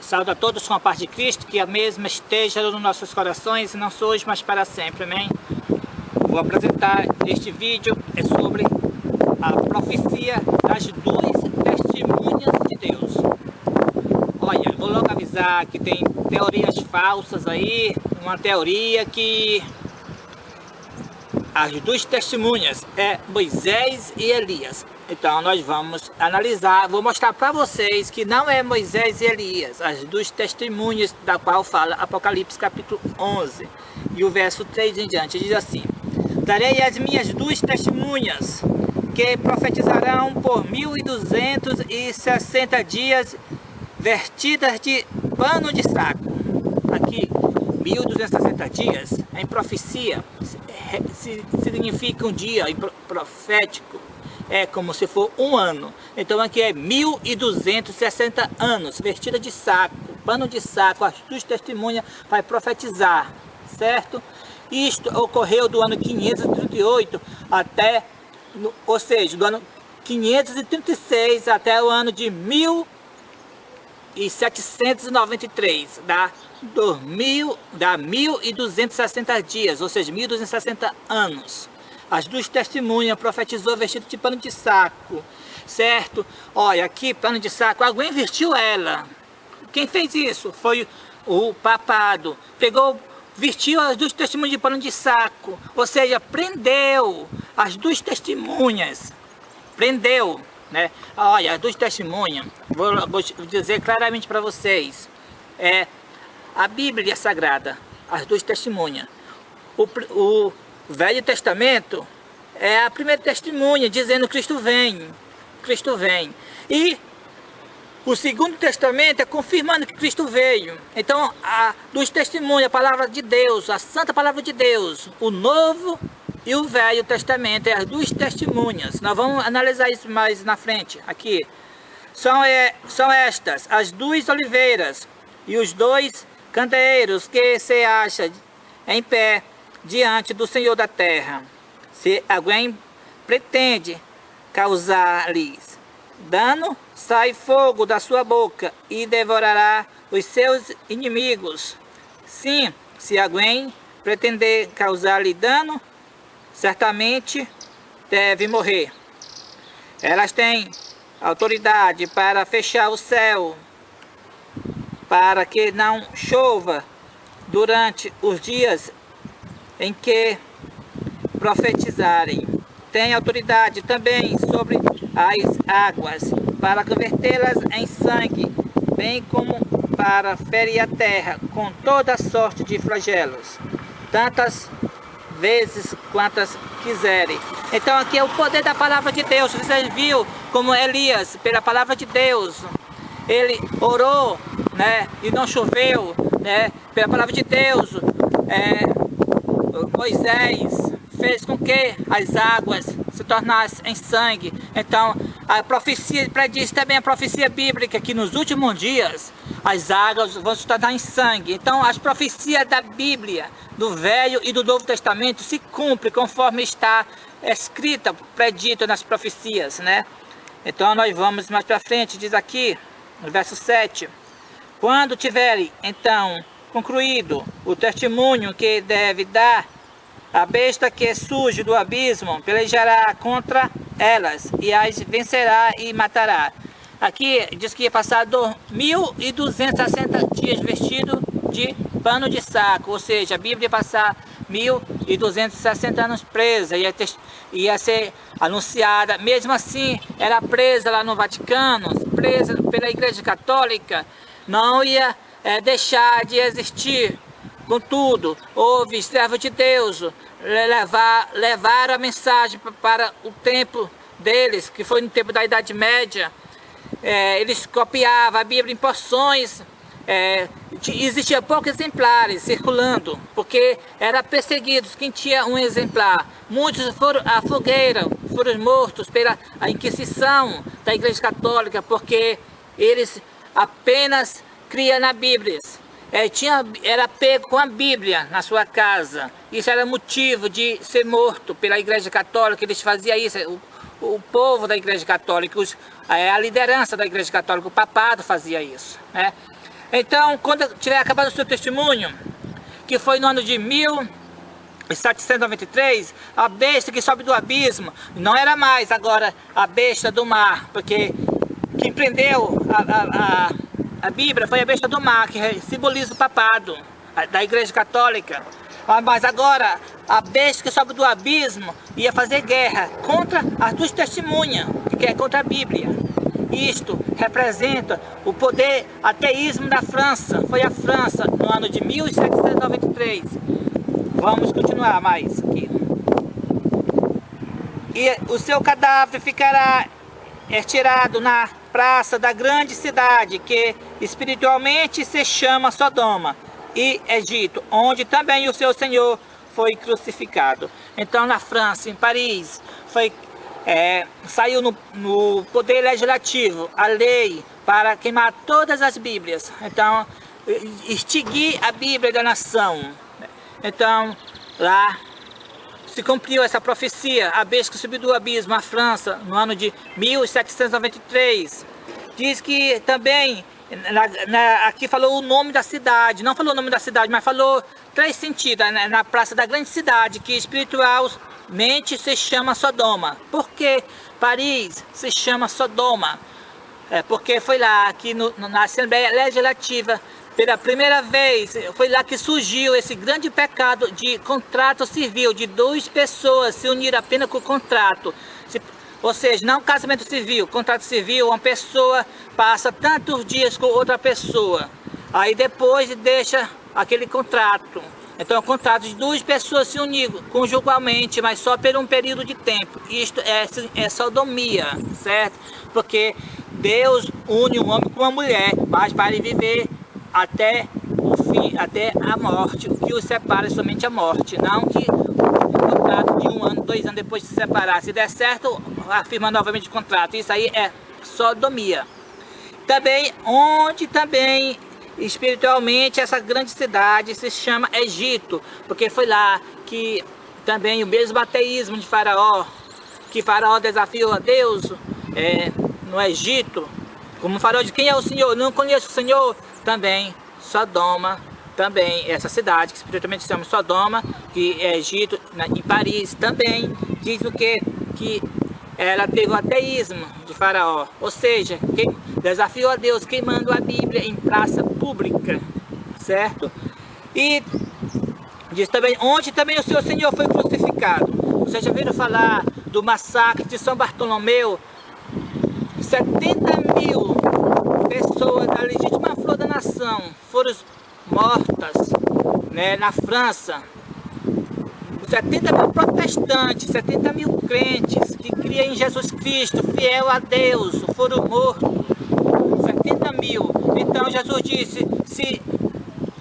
Saúdo a todos com a paz de Cristo, que a mesma esteja nos nossos corações, não só hoje, mas para sempre, amém? Vou apresentar este vídeo, é sobre a profecia das duas testemunhas de Deus. Olha, vou logo avisar que tem teorias falsas aí, uma teoria que as duas testemunhas é Moisés e Elias. Então nós vamos analisar, vou mostrar para vocês que não é Moisés e Elias, as duas testemunhas da qual fala Apocalipse capítulo 11 e o verso 3 em diante, diz assim: darei as minhas duas testemunhas, que profetizarão por 1260 dias, vestidas de pano de saco. Aqui, 1260 dias, em profecia, significa um dia profético. É como se for um ano. Então aqui é 1260 anos, vestida de saco, pano de saco, as duas testemunhas vai profetizar, certo? Isto ocorreu do ano 538 até, ou seja, do ano 536 até o ano de 1793, dá 1260 dias, ou seja, 1260 anos. As duas testemunhas profetizou vestido de pano de saco, certo? Olha, aqui pano de saco, alguém vestiu ela. Quem fez isso? Foi o papado. Pegou, vestiu as duas testemunhas de pano de saco, ou seja, prendeu as duas testemunhas. Prendeu, né? Olha, as duas testemunhas, vou dizer claramente para vocês, é a Bíblia Sagrada, as duas testemunhas. O Velho Testamento é a primeira testemunha dizendo Cristo vem, Cristo vem. E o Segundo Testamento é confirmando que Cristo veio. Então, dos testemunhos, a palavra de Deus, a santa palavra de Deus, o Novo e o Velho Testamento, é as duas testemunhas. Nós vamos analisar isso mais na frente, aqui. São estas, as duas oliveiras e os dois candeeiros que se acham em pé diante do Senhor da terra. Se alguém pretende causar-lhes dano, sai fogo da sua boca e devorará os seus inimigos. Sim, se alguém pretender causar-lhe dano, certamente deve morrer. Elas têm autoridade para fechar o céu, para que não chova durante os dias em que profetizarem. Tem autoridade também sobre as águas, para convertê-las em sangue, bem como para ferir a terra com toda sorte de flagelos, tantas vezes quantas quiserem. Então aqui é o poder da palavra de Deus. Vocês viram como Elias, pela palavra de Deus, ele orou, né, e não choveu, né, pela palavra de Deus. Moisés fez com que as águas se tornassem em sangue. Então a profecia prediz também, a profecia bíblica, que nos últimos dias as águas vão se tornar em sangue. Então as profecias da Bíblia, do Velho e do Novo Testamento, se cumprem conforme está escrita, predito nas profecias, né? Então nós vamos mais para frente, diz aqui no verso 7: quando tiverem então concluído o testemunho que deve dar, a besta que surge do abismo pelejará contra elas e as vencerá e matará. Aqui diz que ia passar 1260 dias vestido de pano de saco, ou seja, a Bíblia ia passar 1260 anos presa, ia ser anunciada. Mesmo assim, era presa lá no Vaticano, presa pela Igreja Católica, não ia deixar de existir. Contudo, houve servos de Deus levar a mensagem para o tempo deles, que foi no tempo da Idade Média. Eles copiavam a Bíblia em porções. Existia poucos exemplares circulando, porque eram perseguidos quem tinha um exemplar. Muitos foram à fogueira, foram mortos pela Inquisição da Igreja Católica, porque eles apenas criam na Bíblia. Era pego com a Bíblia na sua casa. Isso era motivo de ser morto pela Igreja Católica. Eles faziam isso, o povo da Igreja Católica, a liderança da Igreja Católica, o papado fazia isso, né? Então, quando tiver acabado o seu testemunho, que foi no ano de 1793, a besta que sobe do abismo não era mais agora a besta do mar, porque quem prendeu a Bíblia foi a besta do mar, que simboliza o papado da Igreja Católica. Mas agora a besta que sobe do abismo ia fazer guerra contra as duas testemunhas, que é contra a Bíblia. Isto representa o poder ateísmo da França. Foi a França no ano de 1793. Vamos continuar mais aqui. E o seu cadáver ficará estirado na praça da grande cidade, que espiritualmente se chama Sodoma e Egito, onde também o seu Senhor foi crucificado. Então, na França, em Paris, saiu no poder legislativo a lei para queimar todas as Bíblias. Então, extinguir a Bíblia da nação. Então, lá se cumpriu essa profecia, a besta que subiu do abismo, a França, no ano de 1793. Diz que também, aqui falou o nome da cidade, não falou o nome da cidade, mas falou três sentidos, na praça da grande cidade, que espiritualmente se chama Sodoma. Por que Paris se chama Sodoma? Porque foi lá, aqui na Assembleia Legislativa, pela primeira vez, foi lá que surgiu esse grande pecado de contrato civil, de duas pessoas se unir apenas com o contrato. Ou seja, não casamento civil, contrato civil, uma pessoa passa tantos dias com outra pessoa, aí depois deixa aquele contrato. Então é um contrato de duas pessoas se unir conjugalmente, mas só por um período de tempo. Isto é sodomia, certo? Porque Deus une um homem com uma mulher, mas para ele viver até o fim, até a morte. O que os separa é somente a morte, não que o contrato de 1 ano, 2 anos depois de se separar. Se der certo, afirma novamente o contrato. Isso aí é sodomia. Também, onde também espiritualmente essa grande cidade se chama Egito, porque foi lá que também o mesmo ateísmo de Faraó, que Faraó desafiou a Deus no Egito, como Faraó de quem é o Senhor? Não conheço o Senhor. Também Sodoma, também essa cidade que espiritualmente se chama Sodoma, que é Egito, em Paris também diz o que ela teve o ateísmo de Faraó, ou seja, quem desafiou a Deus queimando a Bíblia em praça pública, certo? E diz também onde também o seu Senhor foi crucificado. Vocês já viram falar do massacre de São Bartolomeu? 70.000 pessoas da legítima flor da nação foram mortas, né, na França. 70.000 protestantes, 70.000 crentes que criam em Jesus Cristo, fiel a Deus, foram mortos. 70.000. Então Jesus disse, se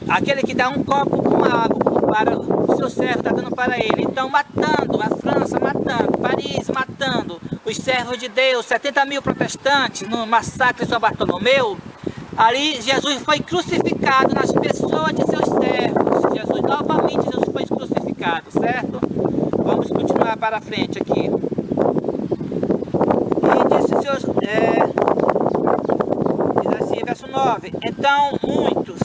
aquele que dá um copo com água para o seu servo está dando para ele, então matando a França, matando Paris, matando os servos de Deus, 70.000 protestantes no massacre de São Bartolomeu, ali Jesus foi crucificado nas pessoas de seus servos. Novamente Jesus foi crucificado, certo? Vamos continuar para frente aqui. E disse diz assim, verso 9, então muitos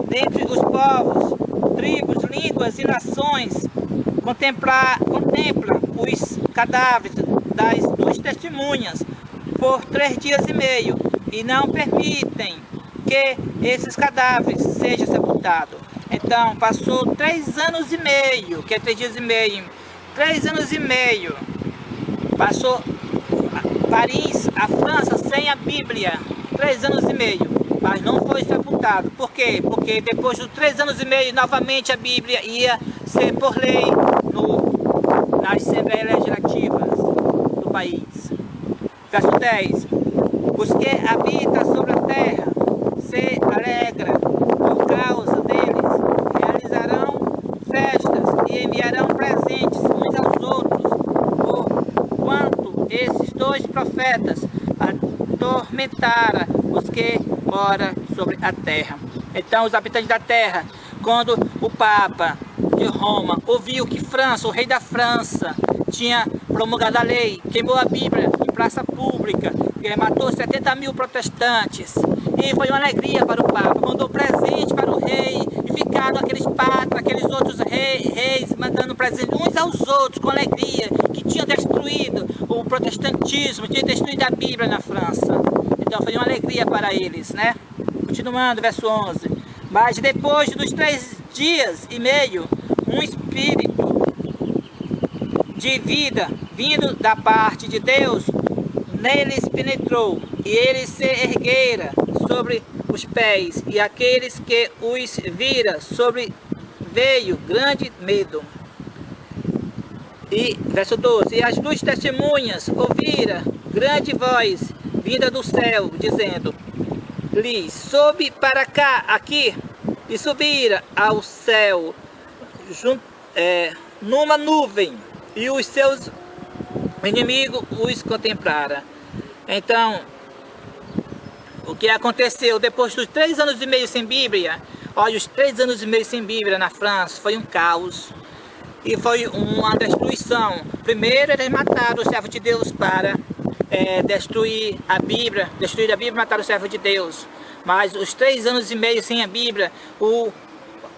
dentre os povos, tribos, línguas e nações contemplam os cadáveres das duas testemunhas por 3 dias e meio e não permitem que esses cadáveres sejam sepultados. Então passou 3 anos e meio, que é 3 dias e meio, 3 anos e meio, passou Paris, a França, sem a Bíblia, 3 anos e meio, mas não foi sepultado. Por quê? Porque depois de 3 anos e meio, novamente a Bíblia ia ser por lei nas Assembleias Legislativas do país. Verso 10. Os que habitam sobre a terra se alegram por causa deles, realizarão festas e enviarão presentes uns aos outros, porquanto esses 2 profetas atormentaram os que moram sobre a terra. Então os habitantes da terra, quando o Papa de Roma ouviu que França, o rei da França, tinha promulgado a lei, queimou a Bíblia em praça pública, matou 70.000 protestantes, E foi uma alegria para o Papa, mandou presente para o rei, e ficaram aqueles papas, aqueles outros reis, mandando presente uns aos outros, com alegria, que tinham destruído o protestantismo, tinham destruído a Bíblia na França. Então foi uma alegria para eles, né? Continuando, verso 11. Mas depois dos 3 dias e meio, um espírito de vida vindo da parte de Deus neles penetrou, e eles se ergueram sobre os pés, e aqueles que os viram sobreveio grande medo. E verso 12, e as 2 testemunhas ouviram grande voz vinda do céu, dizendo-lhes, sobe para cá, aqui, e subiram ao céu numa nuvem, e os seus inimigos os contemplaram. Então, o que aconteceu depois dos 3 anos e meio sem Bíblia? Olha, os 3 anos e meio sem Bíblia na França foi um caos e foi uma destruição. Primeiro eles mataram o servo de Deus para destruir a Bíblia e mataram o servo de Deus. Mas os 3 anos e meio sem a Bíblia,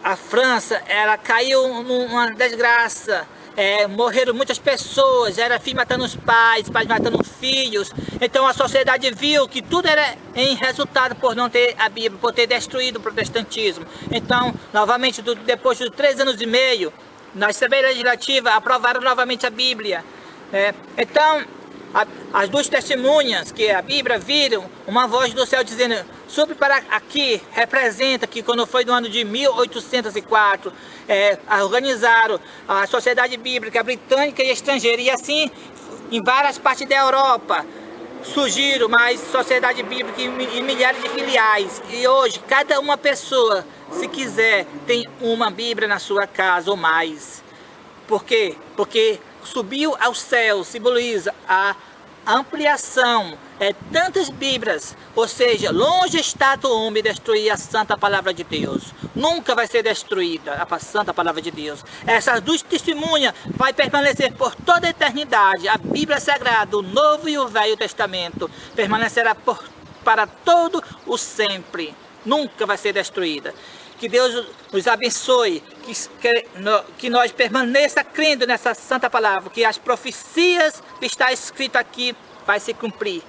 a França, ela caiu numa desgraça. Morreram muitas pessoas, era filho matando os pais matando filhos. Então a sociedade viu que tudo era em resultado por não ter a Bíblia, por ter destruído o protestantismo. Então, novamente, depois de 3 anos e meio, na Assembleia Legislativa aprovaram novamente a Bíblia. Então, as 2 testemunhas que a Bíblia viram uma voz do céu dizendo, sobe para aqui, representa que quando foi no ano de 1804, organizaram a Sociedade Bíblica Britânica e Estrangeira, e assim em várias partes da Europa surgiram mais Sociedade Bíblica e milhares de filiais. E hoje, cada uma pessoa, se quiser, tem uma Bíblia na sua casa ou mais. Por quê? Porque subiu ao céu simboliza a ampliação, tantas Bíblias, ou seja, longe está do homem destruir a santa palavra de Deus. Nunca vai ser destruída a santa palavra de Deus. Essas 2 testemunhas vai permanecer por toda a eternidade. A Bíblia Sagrada, o Novo e o Velho Testamento, permanecerá para todo o sempre. Nunca vai ser destruída. Que Deus nos abençoe, que nós permaneça crendo nessa santa palavra, que as profecias que está escrito aqui vai se cumprir.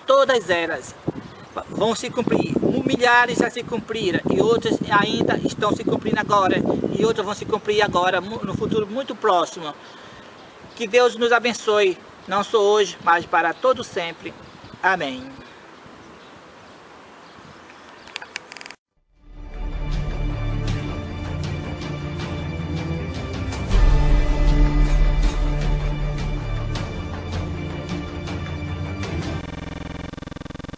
Todas elas vão se cumprir. Milhares já se cumpriram e outras ainda estão se cumprindo agora. E outras vão se cumprir agora, no futuro muito próximo. Que Deus nos abençoe, não só hoje, mas para todo sempre. Amém.